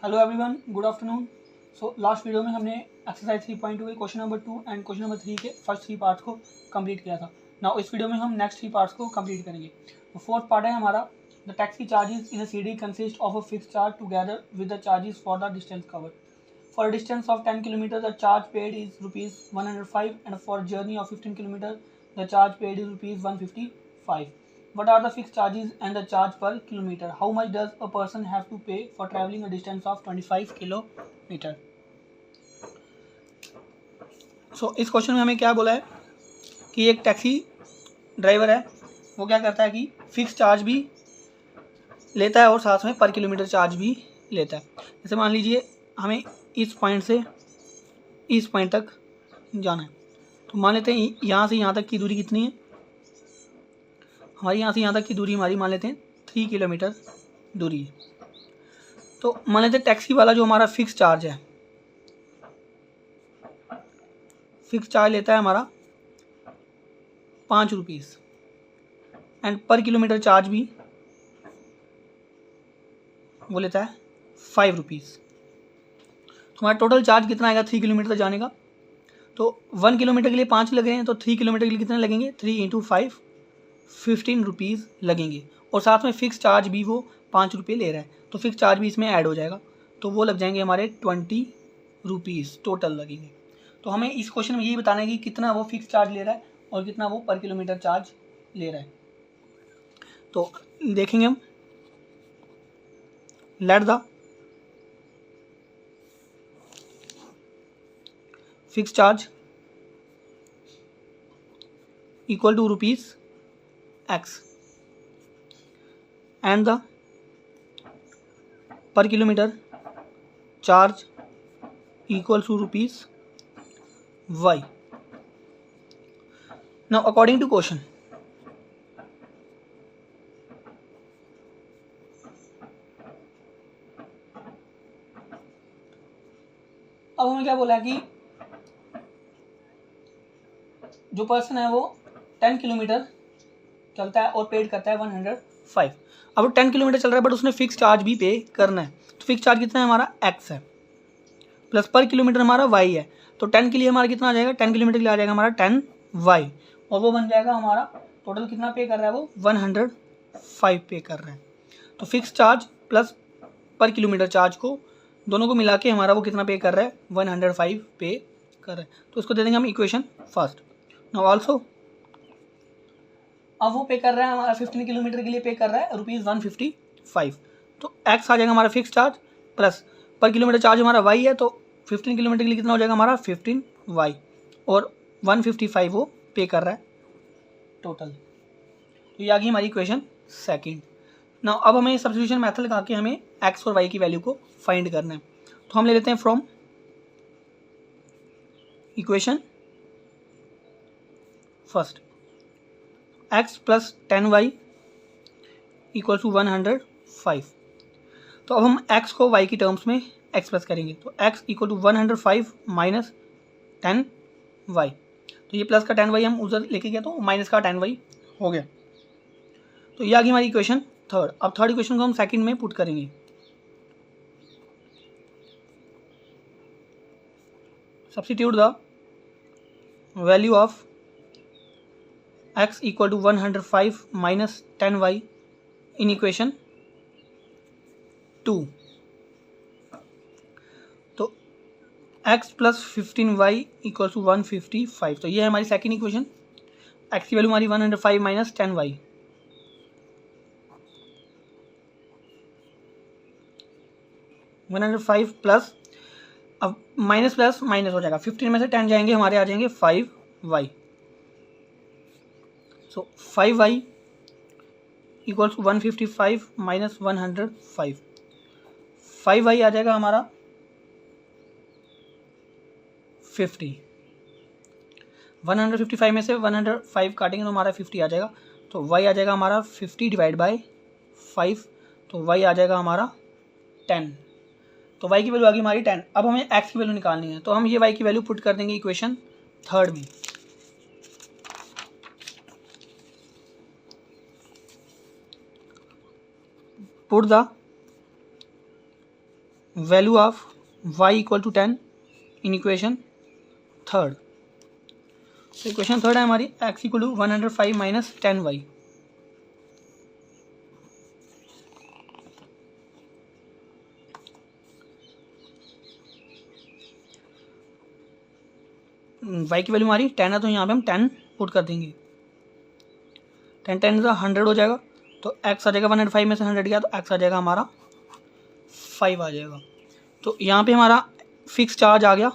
Hello everyone, good afternoon. So last video में हमने exercise 3.2 के question number 2 and question number 3 के first 3 parts को कंप्लीट किया था। नाउ इस वीडियो में हम नेक्स्ट 3 पार्ट्स को कंप्लीट करेंगे। तो फोर्थ पार्ट है हमारा the taxi charges in a CD consist of a fixed charge together with the charges for the distance covered. For a distance of 10 km the charge paid is rupees 105 and for a journey of 15 km the charge paid is rupees 155. What are the fixed charges and the charge per kilometer? How much does a person have to pay for traveling a distance of 25 kilometer? इस question में हमें क्या बोला है कि एक taxi driver है, वो क्या करता है कि फिक्स चार्ज भी लेता है और साथ में पर किलोमीटर चार्ज भी लेता है। जैसे मान लीजिए हमें इस पॉइंट से इस पॉइंट तक जाना है, तो मान लेते हैं यहाँ से यहाँ तक की दूरी कितनी है हमारी, यहाँ से यहाँ तक की दूरी हमारी मान लेते हैं 3 किलोमीटर दूरी है। तो मान लेते हैं टैक्सी वाला जो हमारा फिक्स चार्ज है, फिक्स चार्ज लेता है हमारा 5 rupees and per kilometre charge भी वो लेता है 5 रुपीज़। तो हमारा टोटल चार्ज कितना आएगा 3 किलोमीटर जाने का? तो 1 किलोमीटर के लिए 5 लग रहे हैं, तो 3 किलोमीटर के लिए कितने लगेंगे? 3 × 5 15 रुपीज़ लगेंगे और साथ में फ़िक्स चार्ज भी वो 5 रुपये ले रहा है, तो फिक्स चार्ज भी इसमें ऐड हो जाएगा, तो वो लग जाएंगे हमारे 20 रुपीज़ टोटल लगेंगे। तो हमें इस क्वेश्चन में यही बताना है कि कितना वो फिक्स चार्ज ले रहा है और कितना वो पर किलोमीटर चार्ज ले रहा है। तो देखेंगे हम, let the fix charge equal to rupees x and the per kilometer charge equals to rupees y. Now according to question, अब हमें क्या बोला है कि जो पर्सन है वो 10 किलोमीटर चलता है और पेड करता है 105। अब 10 किलोमीटर चल रहा है बट उसने फिक्स चार्ज भी पे करना है, तो फिक्स चार्ज कितना है हमारा x है प्लस पर किलोमीटर हमारा y है। तो 10 के लिए हमारा कितना आ जाएगा? 10 किलोमीटर के लिए आ जाएगा हमारा 10y और वो बन जाएगा हमारा टोटल कितना पे कर रहा है वो 105 पे कर रहा है। तो फिक्स चार्ज प्लस पर किलोमीटर चार्ज को दोनों को मिला के हमारा वो कितना पे कर रहा है? 105 पे कर रहा है। तो इसको दे देंगे हम इक्वेशन फर्स्ट। नाउ ऑल्सो अब वो पे कर रहा है हमारा 15 किलोमीटर के लिए पे कर रहा है रुपीज़ 155। तो x आ जाएगा हमारा फिक्स चार्ज प्लस पर किलोमीटर चार्ज हमारा y है, तो 15 किलोमीटर के लिए कितना हो जाएगा हमारा 15y और 155 वो पे कर रहा है टोटल। तो ये आ गई हमारी इक्वेशन सेकंड। ना अब हमें सब्स्टिट्यूशन मेथड लगा के हमें x और y की वैल्यू को फाइंड करना है। तो हम ले लेते हैं from equation first x plus 10y equal to 105। तो अब हम x को y की टर्म्स में एक्सप्रेस करेंगे, तो x equal to 105 minus 10y। तो ये प्लस का 10y हम उधर लेके गए तो माइनस का 10y हो गया। तो ये आ गई हमारी इक्वेशन थर्ड। अब थर्ड इक्वेशन को हम सेकंड में पुट करेंगे। Substitute the value of x equal to 105 minus 10y in equation 2। तो x plus 15y equal to 155। तो ये है हमारी सेकेंड इक्वेशन। x की वैल्यू हमारी 105 माइनस 10y, प्लस अब माइनस प्लस माइनस हो जाएगा, 15 में से 10 जाएंगे हमारे आ जाएंगे 5y। सो 5y इक्वल्स 155 माइनस 105। 5y आ जाएगा हमारा 50। 155 में से 105 काटेंगे तो हमारा 50 आ जाएगा। तो y आ जाएगा हमारा 50 डिवाइड बाय 5, तो y आ जाएगा हमारा 10। तो y की वैल्यू आ गई हमारी 10। अब हमें x की वैल्यू निकालनी है, तो हम ये y की वैल्यू पुट कर देंगे इक्वेशन थर्ड में। Put the value of y equal to 10 in equation third. तो इक्वेशन थर्ड है हमारी x equal to 105 minus 10y। y की वैल्यू हमारी 10 है, तो यहाँ पे हम 10 पुट कर देंगे। 10 10 से 100 हो जाएगा, तो x आ जाएगा 105 में से 100 गया तो x आ जाएगा हमारा 5 आ जाएगा। तो यहाँ पे हमारा फिक्स चार्ज आ गया,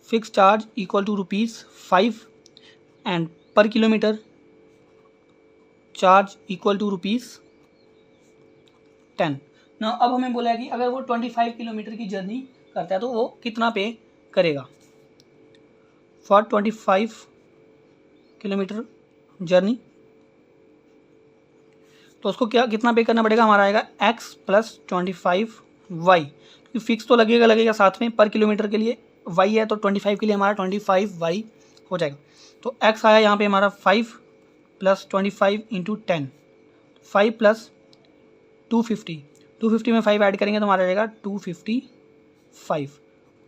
fix charge equal to ₹5 and per kilometre charge equal to ₹10। ना अब हमें बोला है कि अगर वो 25 किलोमीटर की जर्नी करता है तो वो कितना पे करेगा। फॉर 25 किलोमीटर जर्नी तो उसको कितना पे करना पड़ेगा, हमारा आएगा x प्लस 25y, क्योंकि फिक्स तो लगेगा साथ में, पर किलोमीटर के लिए y है तो 25 के लिए हमारा 25y हो जाएगा। तो x आया यहाँ पे हमारा 5 प्लस 25 इंटू 10, 5 प्लस 250 में 5 ऐड करेंगे तो हमारा रहेगा 255।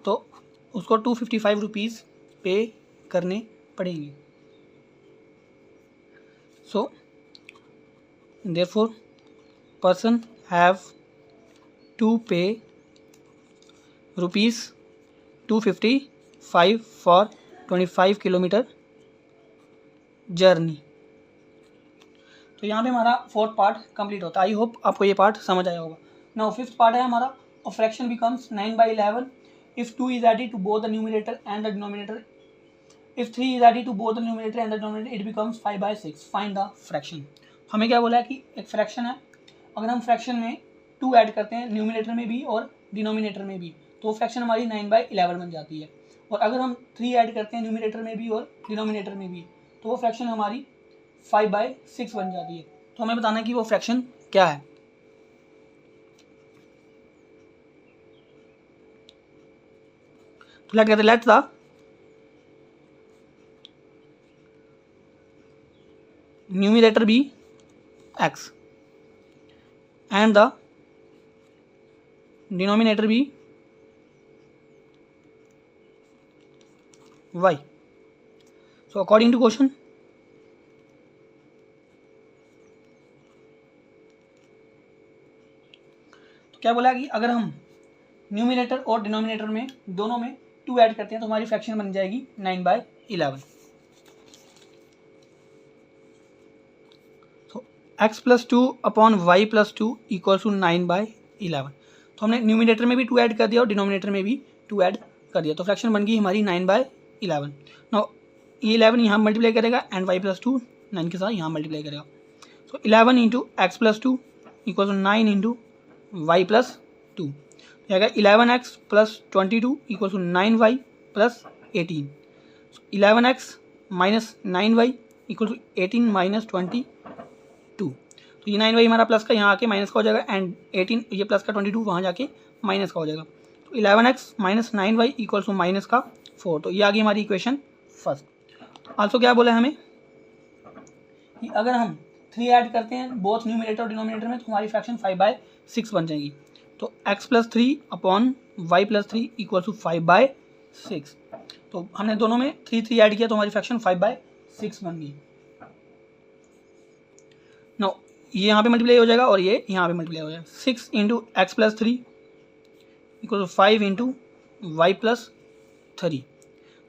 तो उसको 255 रुपीज़ पे करने पड़ेंगे। सो therefore person have to pay ₹255 for 25 kilometre journey. तो यहाँ पे हमारा फोर्थ पार्ट कंप्लीट होता है। आई होप आपको ये पार्ट समझ आया होगा। नाउ फिफ्थ पार्ट है हमारा, a fraction becomes 9/11 if 2 is added to both the numerator and the denominator, if 3 is added to both the numerator and the denominator it becomes 5/6, find the fraction। हमें क्या बोला है कि एक fraction है, अगर हम फ्रैक्शन में 2 ऐड करते हैं न्यूमिनेटर में भी और डिनोमिनेटर में भी तो फ्रैक्शन हमारी 9/11 बन जाती है, और अगर हम 3 ऐड करते हैं न्यूमिनेटर में भी और डिनोमिनेटर में भी तो वो फ्रैक्शन हमारी 5/6 बन जाती है। तो हमें बताना है कि वो फ्रैक्शन क्या है। तो let the numerator be x and the denominator be y। So according to question, तो क्या बोला कि अगर हम न्यूमिनेटर और डिनोमिनेटर में दोनों में 2 ऐड करते हैं तो हमारी फ्रैक्शन बन जाएगी 9/11। x plus 2 upon y plus 2 equal to 9/11। तो हमने न्यूमिनेटर में भी 2 ऐड कर दिया और डिनोमिनेटर में भी 2 ऐड कर दिया, तो फ्रैक्शन बन गई हमारी 9/11। नाउ ये 11 यहाँ मल्टीप्लाई करेगा एंड y प्लस 2 9 के साथ यहाँ मल्टीप्लाई करेगा। So 11 into x plus 2 equal to 9 into y plus 2, आएगा 11x plus 22 equal to 9y plus 18। So 11x minus 9y equal to 18 minus 22। तो ये 9y हमारा प्लस का यहाँ आके माइनस का हो जाएगा एंड 18 ये प्लस का 22 वहाँ जाके माइनस का हो जाएगा। तो 11x minus 9y equal to minus का 4। तो ये आ गई हमारी इक्वेशन फर्स्ट। आल्सो क्या बोला है हमें कि अगर हम 3 ऐड करते हैं बोथ न्यूमिनेटर और डिनोमिनेटर में तो हमारी फ्रैक्शन 5/6 बन जाएगी। तो x plus 3 upon y plus 3 equal to 5/6। तो हमने दोनों में 3 ऐड किया तो हमारी फ्रैक्शन 5/6 बन गई। नो ये यहाँ पे मल्टीप्लाई हो जाएगा और ये यहाँ पे मल्टीप्लाई हो जाएगा। 6 into x plus 3 equal to 5 into y plus 3।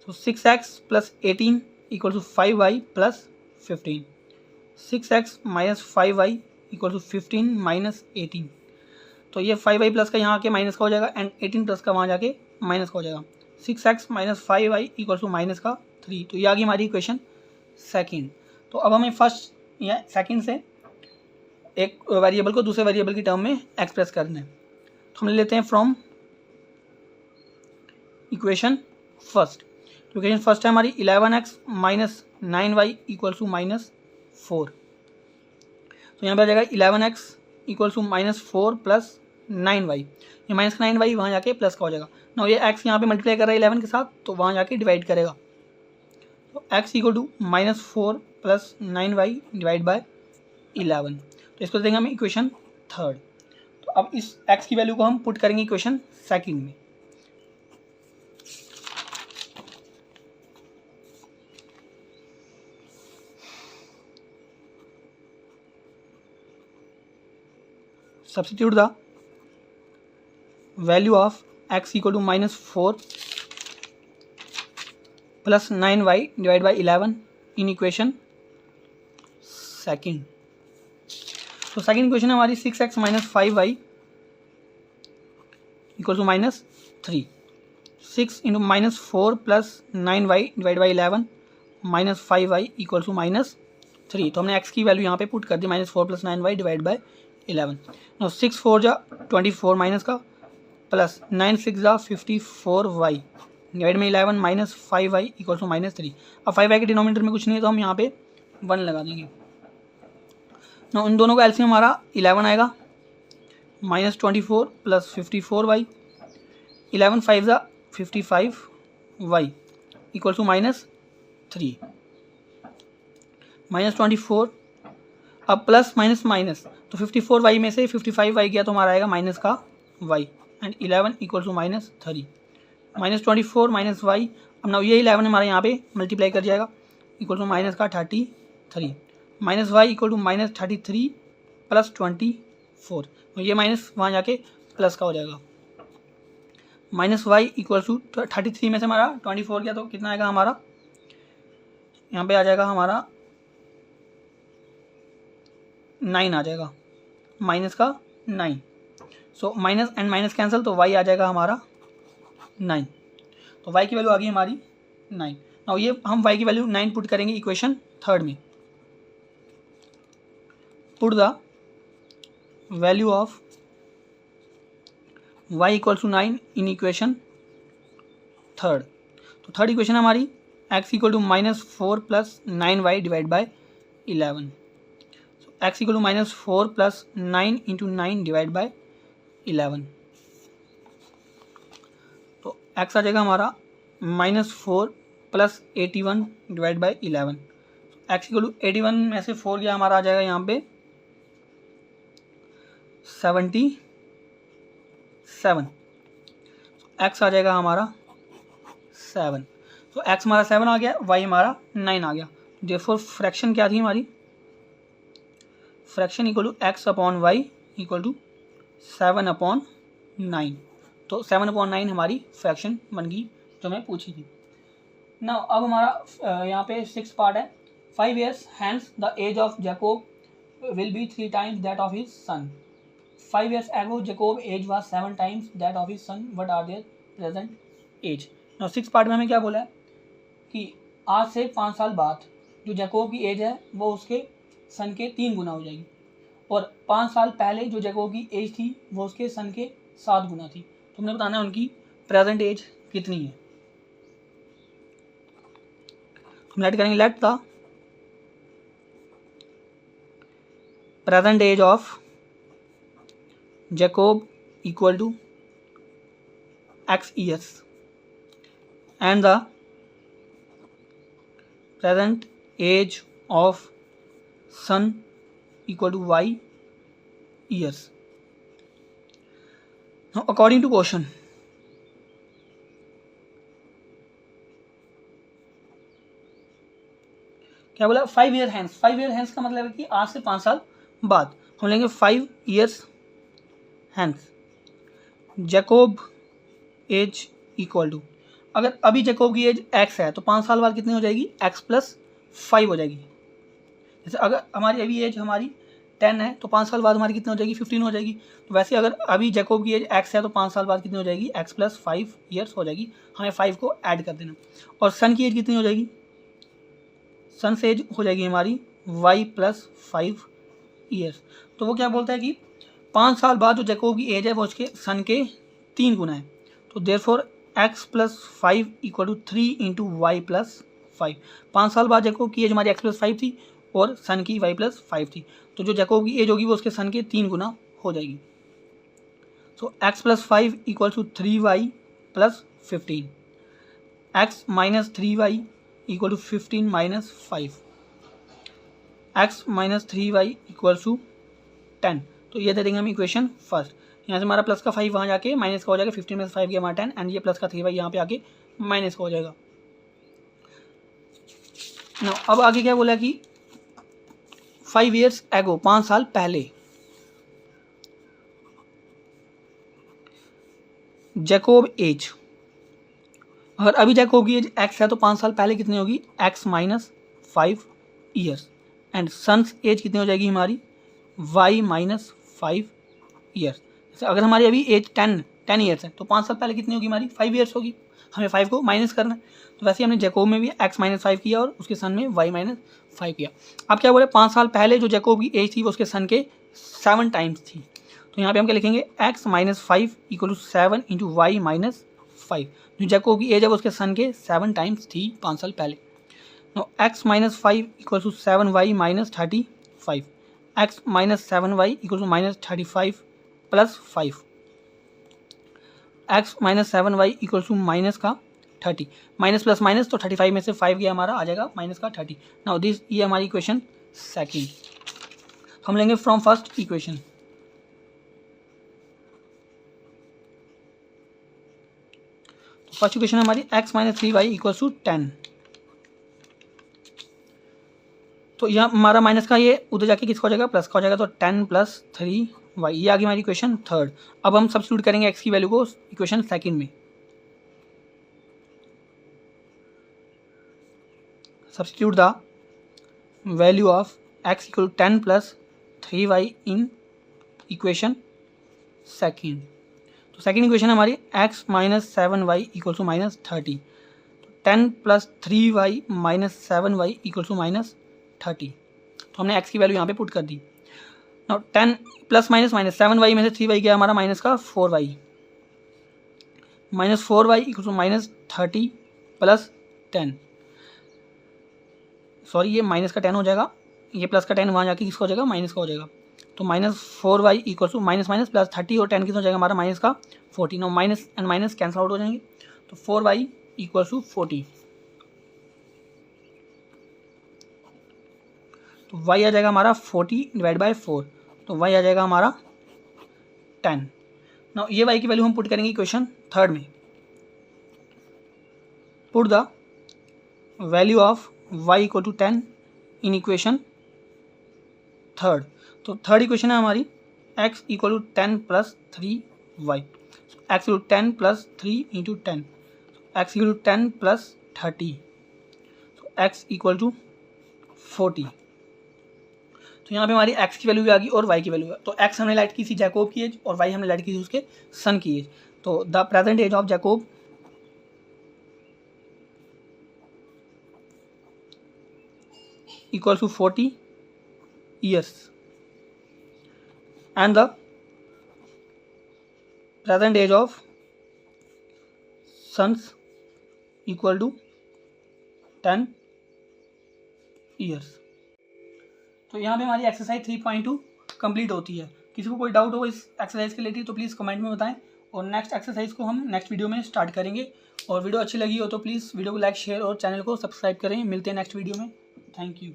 तो 6x plus 18 equal to 5y plus 15। 6x minus 5y equal to 15 minus 18। तो ये 5y प्लस का यहाँ आके माइनस का हो जाएगा एंड 18 प्लस का वहाँ जाके माइनस का हो जाएगा। 6x minus 5y equal to minus का 3। तो ये आ गई हमारी इक्वेशन सेकेंड। तो अब हमें फर्स्ट या सेकेंड से एक वेरिएबल को दूसरे वेरिएबल की टर्म में एक्सप्रेस करना है। तो हम ले लेते हैं फ्रॉम इक्वेशन फर्स्ट। तो इक्वेशन फर्स्ट है हमारी 11x minus 9y equal to minus 4। तो यहाँ पे आ जाएगा 11x equal to minus 4 plus 9y। ये माइनस का 9y वहाँ जाके प्लस का हो जाएगा। ना ये x यहाँ पे मल्टीप्लाई कर रहा है 11 के साथ तो वहाँ जाके डिवाइड करेगा। तो x equal to minus 4 plus 9y divide by 11। तो इसको देंगे हमें इक्वेशन थर्ड। तो तो अब इस x की वैल्यू को हम पुट करेंगे इक्वेशन सेकंड में। Substitute the value of x equal to -4 plus 9y divided by 11 in equation second। तो सेकंड इक्वेशन है हमारी 6x minus 5y equal to -3। 6 into -4 plus 9y divide by 11 minus 5y equal to -3। तो हमने x की value यहाँ पे put कर दी -4 plus 9y divide by 11। No 6 4 जा 24 माइनस का प्लस 9 6 जा 54y डिवाइड में 11 माइनस 5y इक्वल टू -3। अब 5y के डिनोमिनेटर में कुछ नहीं है तो हम यहाँ पे 1 लगा देंगे। नो उन दोनों का एलसीएम हमारा 11 आएगा, -24 प्लस 54y 11 5 जा 55y इक्वल टू -3 -24। अब प्लस माइनस माइनस तो 54y में से 55y गया तो हमारा आएगा माइनस का y and 11 equal to -3 -24 minus y। अब ना ये 11 हमारे यहाँ पे मल्टीप्लाई कर जाएगा इक्वल टू माइनस का 33 minus y equal to -33 plus 24। तो ये माइनस वहाँ जाके प्लस का हो जाएगा। माइनस y इक्वल टू 33 में से हमारा 24 गया तो कितना आएगा हमारा, यहाँ पे आ जाएगा हमारा 9 आ जाएगा, माइनस का 9। So minus and minus cancel तो y आ जाएगा हमारा 9। तो y की वैल्यू आ गई हमारी 9। नाउ ये हम y की वैल्यू 9 पुट करेंगे इक्वेशन थर्ड में। Put the value of y equal to 9 in equation third. तो थर्ड इक्वेशन हमारी x equal to -4 plus 9y divide by 11। x equal to -4 plus 9 into 9 divide by 11। तो x आ जाएगा हमारा -4 plus 81 divide by 11। x equal to 81 में से 4 गया हमारा आ जाएगा यहाँ पे 77। x आ जाएगा हमारा 7। तो x हमारा 7 आ गया, y हमारा 9 आ गया। देयरफॉर फ्रैक्शन क्या थी हमारी, fraction equal to x upon y equal to 7/9। तो 7/9 हमारी फ्रैक्शन बन गई जो मैं पूछी थी ना। अब हमारा यहाँ पे 6 पार्ट है। 5 years hence the age of Jacob will be 3 times that of his son। 5 years ago Jacob age was 7 times that of his son। What are their present age। now 6 part में हमें क्या बोला है कि आज से 5 साल बाद जो जैकोब की एज है वो उसके सन के 3 गुना हो जाएगी, और 5 साल पहले जो जैकोब की एज थी वो उसके सन के 7 गुना थी। तो हमने बताना है उनकी प्रेजेंट एज कितनी है। हम लेट करेंगे, let the present age of Jacob equal to x years and the present age of son equal to y years। now according to question क्या बोला, 5 year hence। 5 year hence का मतलब है कि आज से 5 साल बाद। हम लेंगे 5 years hence Jacob age equal to, अगर अभी जैकोब की एज x है तो 5 साल बाद कितनी हो जाएगी, x प्लस 5 हो जाएगी। जैसे अगर हमारी अभी एज हमारी 10 है तो 5 साल बाद हमारी कितनी हो जाएगी, 15 हो जाएगी। तो वैसे अगर अभी जैकोब की एज x है तो 5 साल बाद कितनी हो जाएगी, x प्लस 5 ईयर्स हो जाएगी। हमें 5 को ऐड कर देना। और सन की एज कितनी हो जाएगी, सन से एज हो जाएगी हमारी y प्लस 5 ईयर्स। तो वो क्या बोलता है कि 5 साल बाद जो जैकोब की एज है वो उसके सन के 3 गुना है। तो therefore x plus 5 equal to 3 into y plus 5। 5 साल बाद जैकोब की एज हमारी x प्लस 5 थी और सन की y प्लस 5 थी, तो जो जैकोब की एज होगी वो उसके सन के 3 गुना हो जाएगी। So x plus 5 equal to 3y plus 15। x minus 3y equal to 15 minus 5। x minus 3y equal to 10। तो ये दे देंगे हम इक्वेशन फर्स्ट। यहाँ से हमारा प्लस का 5 वहाँ जाके माइनस का हो जाएगा, 15 में से 5 गया हमारा 10, एंड ये प्लस का 3y यहाँ पे आके माइनस का हो जाएगा। नो अब आगे क्या बोला कि 5 years एगो, 5 साल पहले, जैकोब एज, अगर अभी जैकोब की एज x है तो 5 साल पहले कितनी होगी, x minus 5 years, and sons age कितनी हो जाएगी हमारी, y माइनस 5 ईयर्स। अगर हमारी अभी एज 10 ईयर्स है तो 5 साल पहले कितनी होगी हमारी, 5 ईयर्स होगी। हमें 5 को माइनस करना है, तो वैसे हमने जैकोब में भी x माइनस 5 किया और उसके सन में y माइनस 5 किया। अब क्या बोले, 5 साल पहले जो जैकोब की एज थी वो उसके सन के 7 टाइम्स थी, तो यहाँ पे हम क्या लिखेंगे, x minus 5 equal to 7 into y minus 5। जो जैकोब की एज है वो उसके सन के 7 टाइम्स थी 5 साल पहले। No x minus 5 equal to 7y minus 35, x minus 7y equal to minus 35 plus 5, x minus 7y equal to minus का 30, माइनस प्लस माइनस तो 35 में से 5 गया हमारा, आ जाएगा माइनस का 30। नाउ दिस, ये हमारी इक्वेशन सेकंड। हम लेंगे फ्रॉम फर्स्ट इक्वेशन। तो फर्स्ट इक्वेशन हमारी x minus 3y equal to 10, तो यहाँ हमारा माइनस का ये उधर जाके किसका हो जाएगा, प्लस का हो जाएगा, तो 10 प्लस 3y, ये आ गई हमारी इक्वेशन थर्ड। अब हम सब्स्टिट्यूट करेंगे x की वैल्यू को इक्वेशन सेकंड में। Substitute the value of x equal to 10 plus 3y in equation second. तो सेकंड इक्वेशन हमारी x minus 7y equal to minus 30, तो 10 plus 3y minus 7y equal to minus 30। तो हमने x की value यहाँ पे put कर दी। Now 10 plus minus minus 7y में से 3y गया हमारा माइनस का 4y, minus 4y equal to minus 30 plus 10, sorry ये माइनस का 10 हो जाएगा, ये प्लस का 10 वहाँ जाके किसका हो जाएगा, माइनस का हो जाएगा। तो minus 4y equal to minus minus plus 30 और 10 कितना हो जाएगा हमारा, माइनस का 40। No minus and minus cancel out हो जाएंगे, तो 4y इक्वल टू 40, तो y आ जाएगा हमारा 40 डिवाइड बाय 4, तो y आ जाएगा हमारा 10। नाउ ये y की वैल्यू हम पुट करेंगे इक्वेशन थर्ड में। Put the value of y equal to 10 in equation third. तो थर्ड इक्वेशन है हमारी x equal to 10 plus 3y, x equal to 10 plus 3 into 10, x equal to 10 plus 30, तो x equal to 40। तो यहाँ पे हमारी x की वैल्यू भी आ गई और y की वैल्यू है। तो x हमने लाइट की थी जैकोब की एज और y हमने लाइट की थी उसके सन की एज। तो the present age of Jacob equals to 40 years and the present age of sons equal to 10 years। तो यहाँ पे हमारी एक्सरसाइज 3.2 कंप्लीट होती है। किसी को कोई डाउट हो इस एक्सरसाइज के रिलेटेड तो प्लीज़ कमेंट में बताएं, और नेक्स्ट एक्सरसाइज को हम नेक्स्ट वीडियो में स्टार्ट करेंगे। और वीडियो अच्छी लगी हो तो प्लीज़ वीडियो को लाइक शेयर और चैनल को सब्सक्राइब करें। मिलते हैं नेक्स्ट वीडियो में। Thank you.